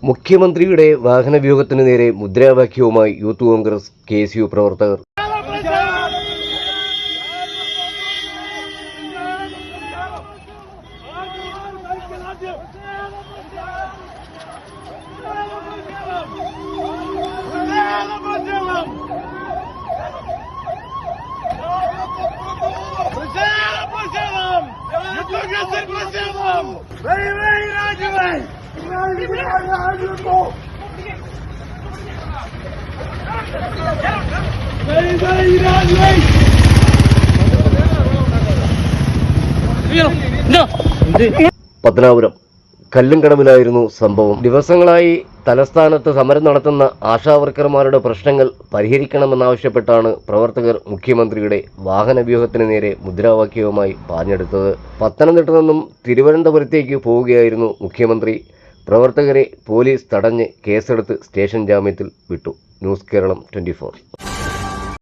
മുഖ്യമന്ത്രിയുടെ വാഹനവ്യൂഹത്തിന് നേരെ മുദ്രാവാക്യവുമായി youth Congress KSU പ്രവർത്തകർ. പത്തനാപുരം കല്ലുംകടവിലായിരുന്നു സംഭവം. ദിവസങ്ങളായി തലസ്ഥാനത്ത് സമരം നടത്തുന്ന ആശാവർക്കർമാരുടെ പ്രശ്നങ്ങൾ പരിഹരിക്കണമെന്നാവശ്യപ്പെട്ടാണ് പ്രവർത്തകർ മുഖ്യമന്ത്രിയുടെ വാഹനവ്യൂഹത്തിന് നേരെ മുദ്രാവാക്യവുമായി പാഞ്ഞെടുത്തത്. പത്തനംതിട്ട നിന്നും തിരുവനന്തപുരത്തേക്ക് പോവുകയായിരുന്നു മുഖ്യമന്ത്രി. പ്രവർത്തകരെ പോലീസ് തടഞ്ഞ് കേസെടുത്ത് സ്റ്റേഷൻ ജാമ്യത്തിൽ വിട്ടു. ന്യൂസ് കേരളം 24.